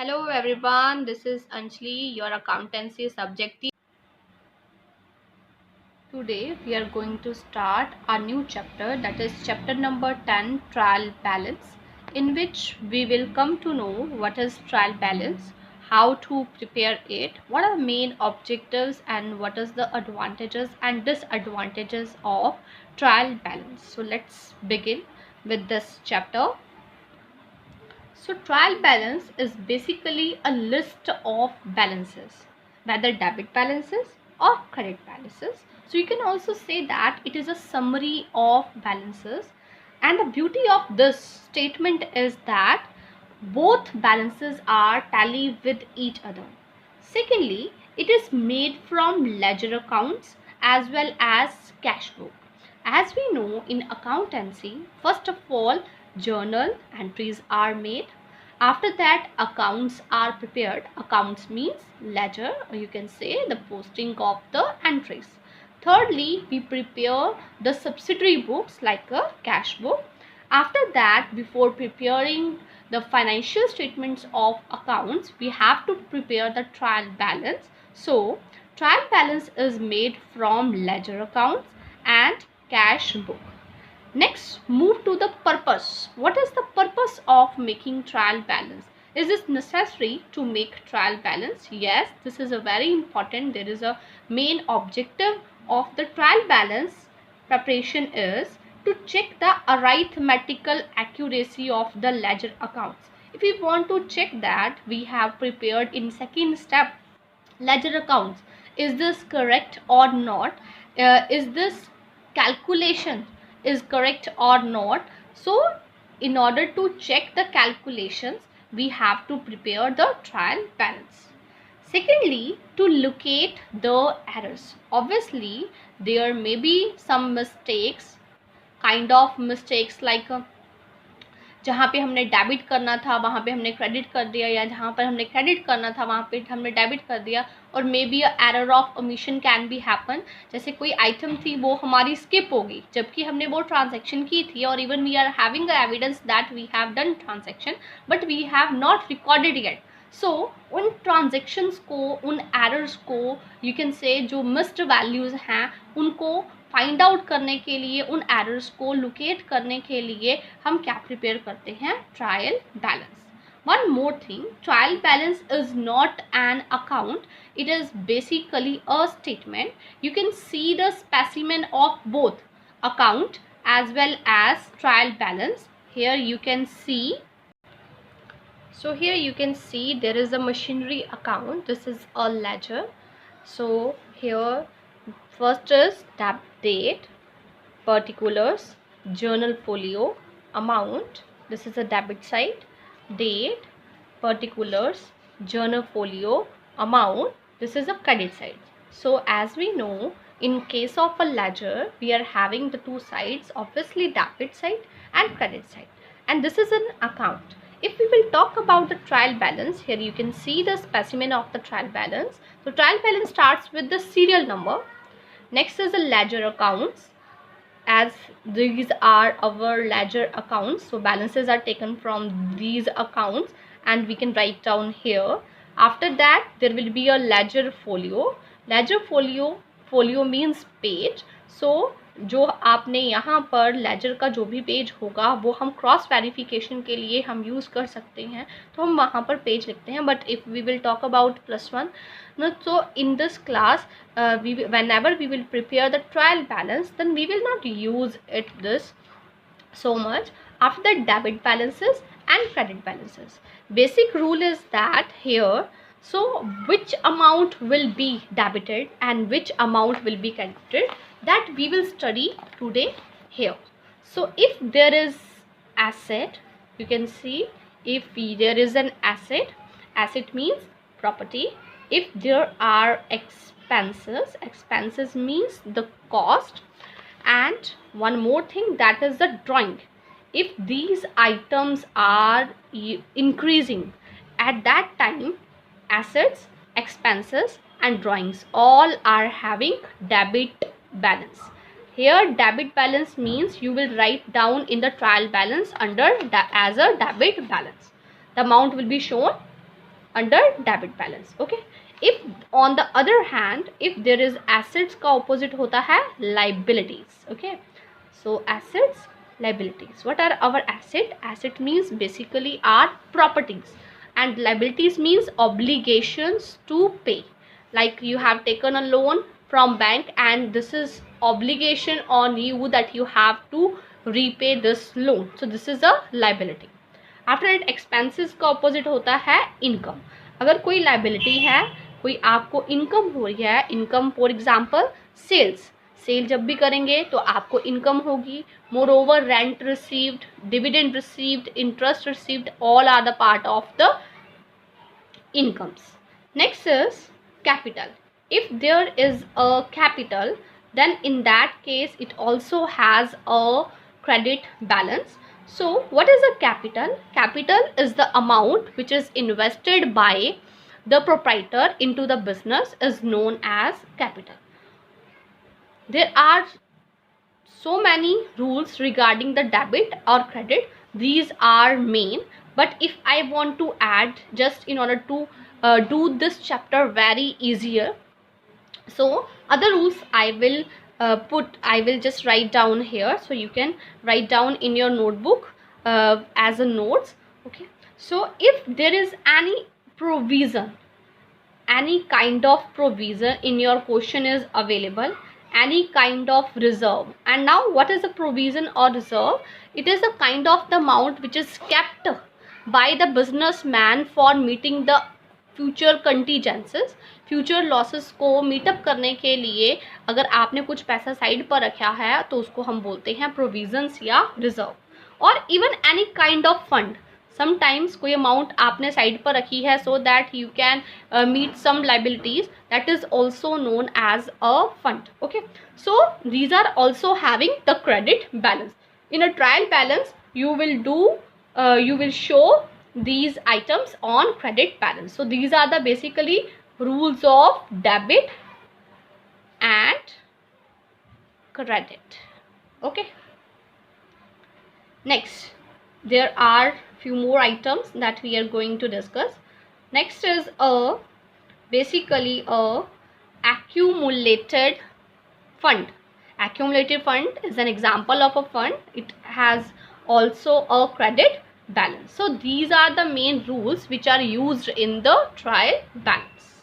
Hello everyone, this is Anjali, your accountancy subject teacher. Today we are going to start a new chapter, that is chapter number 10, trial balance, in which we will come to know what is trial balance, how to prepare it, what are main objectives and what is the advantages and disadvantages of trial balance. So let's begin with this chapter. So trial balance is basically a list of balances, whether debit balances or credit balances. So you can also say that it is a summary of balances. And the beauty of this statement is that both balances are tally with each other. Secondly, it is made from ledger accounts as well as cash book. As we know in accountancy, first of all, journal entries are made. After that, accounts are prepared. Accounts means ledger, or you can say the posting of the entries. Thirdly, we prepare the subsidiary books like a cash book. After that, before preparing the financial statements of accounts, we have to prepare the trial balance. So trial balance is made from ledger accounts and cash book. Next, move to the purpose. What is the purpose of making trial balance? Is this necessary to make trial balance? Yes, this is a very important. There is a main objective of the trial balance preparation is to check the arithmetical accuracy of the ledger accounts. If we want to check that, we have prepared in second step ledger accounts. Is this correct or not? Is this calculation is correct or not? So in order to check the calculations, we have to prepare the trial balance. Secondly, to locate the errors. Obviously there may be some mistakes, kind of mistakes like जहाँ पे हमने debit करना था वहाँ पे हमने credit कर दिया, या जहाँ पर हमने क्रेडिट करना था वहाँ पे हमने डेबिट कर दिया. और may be error of omission can be happen. जैसे कोई आइटम थी वो हमारी स्किप होगी जबकि हमने वो ट्रांजैक्शन की थी, और even we are having evidence that we have done transaction but we have not recorded yet. So उन ट्रांजेक्शन्स को, उन एरर्स को, यू कैन से जो मिस्ड वैल्यूज़ हैं उनको फाइंड आउट करने के लिए, उन एरर्स को लोकेट करने के लिए हम क्या प्रिपेयर करते हैं? Trial balance. One more thing, trial balance is not an account. It is basically a statement. You can see the specimen of both account as well as trial balance. Here you can see. So here you can see there is a machinery account. This is a ledger. So here first is date, particulars, journal folio, amount. This is a debit side. Date, particulars, journal folio, amount. This is a credit side. So as we know, in case of a ledger, we are having the two sides, obviously debit side and credit side. And this is an account. If we will talk about the trial balance, here you can see the specimen of the trial balance. So trial balance starts with the serial number. Next is the ledger accounts, as these are our ledger accounts. So balances are taken from these accounts and we can write down here. After that there will be a ledger folio. Ledger folio means page. So जो आपने यहाँ पर laser का जो भी page होगा वो हम क्रॉस वेरिफिकेशन के लिए हम यूज़ कर सकते हैं, तो हम वहाँ पर पेज लिखते हैं. But if we will talk about +1, so in this class whenever we will prepare the trial balance, then we will not use it this so much. After that, debit balances and credit balances. Basic rule is that here, so which amount will be debited and which amount will be credited, that we will study today here. So if there is asset, you can see, if there is an asset means property. If there are expenses means the cost. And one more thing, that is the drawing. If these items are increasing, at that time assets, expenses and drawings all are having debit balance. Here debit balance means you will write down in the trial balance under as a debit balance. The amount will be shown under debit balance. Okay, if on the other hand, if there is assets का opposite होता है liabilities. Okay, so assets, liabilities. What are our asset means basically our properties, and liabilities means obligations to pay. Like you have taken a loan from bank and this is obligation on you that you have to repay this loan, so this is a liability. After it expenses का opposite होता है income. अगर कोई liability है, कोई आपको income हो रही है, इनकम फॉर एग्जांपल सेल जब भी करेंगे तो आपको इनकम होगी. Moreover rent received, dividend received, interest received, all are the part of the incomes. Next is capital. if there is a capital, then in that case it also has a credit balance. So what is a capital? Capital is the amount which is invested by the proprietor into the business is known as capital. There are so many rules regarding the debit or credit. These are main, but if I want to add just in order to do this chapter very easier, so other rules I will just write down here, so you can write down in your notebook as a notes. Okay, so if there is any provision, any kind of provision in your question is available, any kind of reserve. And now what is a provision or reserve? It is a kind of the amount which is kept by the businessman for meeting the future contingencies, future losses को meet up करने के लिए अगर आपने कुछ पैसा side पर रखा है तो उसको हम बोलते हैं प्रोविजंस या रिजर्व. और even any kind of fund, sometimes कोई अमाउंट आपने साइड पर रखी है so that you can meet some liabilities, that is also known as a fund. Okay, so these are also having the credit balance. In a trial balance you will show these items on credit balance. So these are the basically rules of debit and credit. Okay, next there are few more items that we are going to discuss. Next is basically a accumulated fund. Accumulated fund is an example of a fund. It has also a credit balance. So these are the main rules which are used in the trial balance.